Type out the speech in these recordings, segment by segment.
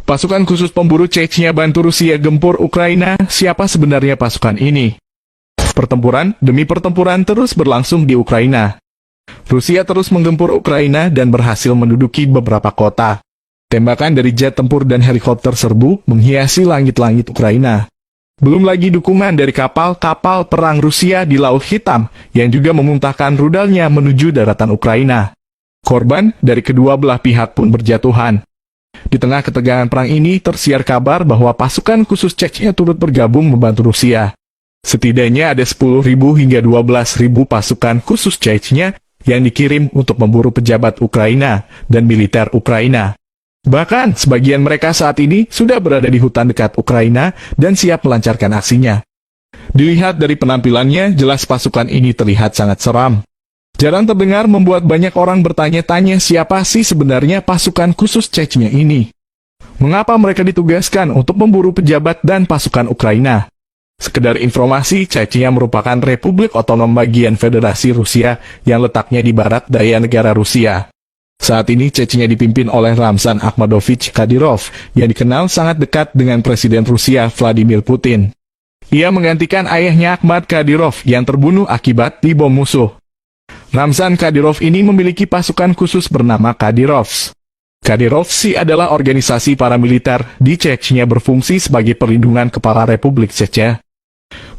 Pasukan khusus pemburu Chechnya bantu Rusia gempur Ukraina. Siapa sebenarnya pasukan ini? Pertempuran demi pertempuran terus berlangsung di Ukraina. Rusia terus menggempur Ukraina dan berhasil menduduki beberapa kota. Tembakan dari jet tempur dan helikopter serbu menghiasi langit-langit Ukraina. Belum lagi dukungan dari kapal-kapal perang Rusia di Laut Hitam yang juga memuntahkan rudalnya menuju daratan Ukraina. Korban dari kedua belah pihak pun berjatuhan. Di tengah ketegangan perang ini tersiar kabar bahwa pasukan khusus Chechnya turut bergabung membantu Rusia. Setidaknya ada 10.000 hingga 12.000 pasukan khusus Chechnya yang dikirim untuk memburu pejabat Ukraina dan militer Ukraina. Bahkan sebagian mereka saat ini sudah berada di hutan dekat Ukraina dan siap melancarkan aksinya. Dilihat dari penampilannya, jelas pasukan ini terlihat sangat seram. Jarang terdengar membuat banyak orang bertanya-tanya siapa sih sebenarnya pasukan khusus Chechnya ini. Mengapa mereka ditugaskan untuk memburu pejabat dan pasukan Ukraina? Sekedar informasi, Chechnya merupakan Republik Otonom bagian Federasi Rusia yang letaknya di barat daya negara Rusia. Saat ini Chechnya dipimpin oleh Ramzan Akhmadovich Kadyrov yang dikenal sangat dekat dengan Presiden Rusia Vladimir Putin. Ia menggantikan ayahnya Akhmad Kadyrov yang terbunuh akibat dibom musuh. Ramzan Kadyrov ini memiliki pasukan khusus bernama Kadyrovs. Kadyrovsi adalah organisasi paramiliter di Chechnya berfungsi sebagai perlindungan kepala Republik Chechnya.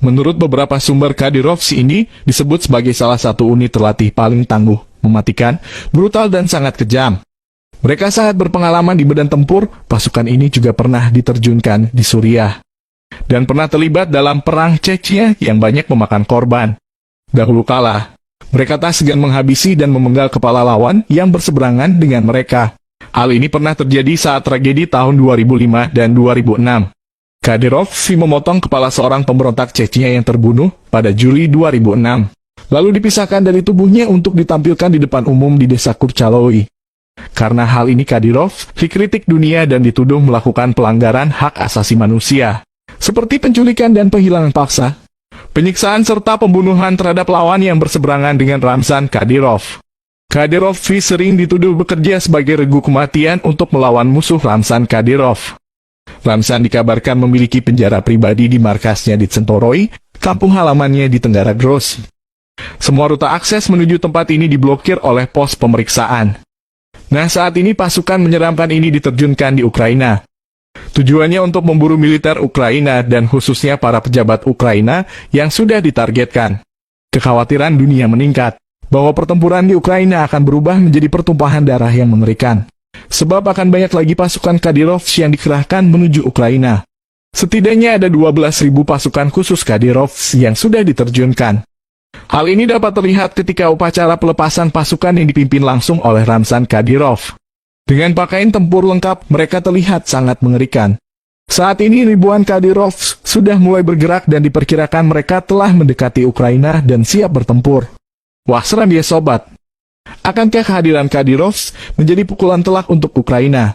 Menurut beberapa sumber, Kadyrovsi ini disebut sebagai salah satu unit terlatih paling tangguh, mematikan, brutal dan sangat kejam. Mereka sangat berpengalaman di medan tempur. Pasukan ini juga pernah diterjunkan di Suriah dan pernah terlibat dalam perang Chechnya yang banyak memakan korban. Dahulu kala, mereka tak segan menghabisi dan memenggal kepala lawan yang berseberangan dengan mereka. Hal ini pernah terjadi saat tragedi tahun 2005 dan 2006. Kadyrov memotong kepala seorang pemberontak Chechnya yang terbunuh pada Juli 2006. Lalu dipisahkan dari tubuhnya untuk ditampilkan di depan umum di desa Kurchaloi. Karena hal ini Kadyrov dikritik dunia dan dituduh melakukan pelanggaran hak asasi manusia, seperti penculikan dan penghilangan paksa, penyiksaan serta pembunuhan terhadap lawan yang berseberangan dengan Ramzan Kadyrov. Kadyrov sering dituduh bekerja sebagai regu kematian untuk melawan musuh Ramzan Kadyrov. Ramzan dikabarkan memiliki penjara pribadi di markasnya di Tsentoroi, kampung halamannya di Tenggara Gros. Semua rute akses menuju tempat ini diblokir oleh pos pemeriksaan. Nah, saat ini pasukan menyeramkan ini diterjunkan di Ukraina. Tujuannya untuk memburu militer Ukraina dan khususnya para pejabat Ukraina yang sudah ditargetkan. Kekhawatiran dunia meningkat bahwa pertempuran di Ukraina akan berubah menjadi pertumpahan darah yang mengerikan. Sebab akan banyak lagi pasukan Kadyrovs yang dikerahkan menuju Ukraina. Setidaknya ada 12.000 pasukan khusus Kadyrovs yang sudah diterjunkan. Hal ini dapat terlihat ketika upacara pelepasan pasukan yang dipimpin langsung oleh Ramzan Kadyrov. Dengan pakaian tempur lengkap, mereka terlihat sangat mengerikan. Saat ini ribuan Kadyrovs sudah mulai bergerak dan diperkirakan mereka telah mendekati Ukraina dan siap bertempur. Wah, seram ya sobat. Akankah kehadiran Kadyrovs menjadi pukulan telak untuk Ukraina?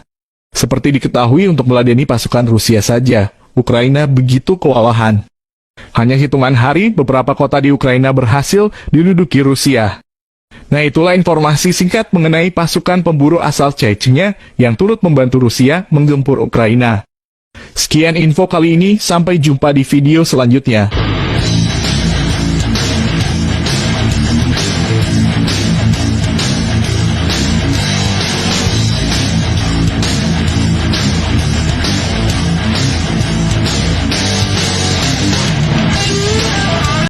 Seperti diketahui, untuk meladeni pasukan Rusia saja, Ukraina begitu kewalahan. Hanya hitungan hari, beberapa kota di Ukraina berhasil diduduki Rusia. Nah, itulah informasi singkat mengenai pasukan pemburu asal Chechnya yang turut membantu Rusia menggempur Ukraina. Sekian info kali ini, sampai jumpa di video selanjutnya.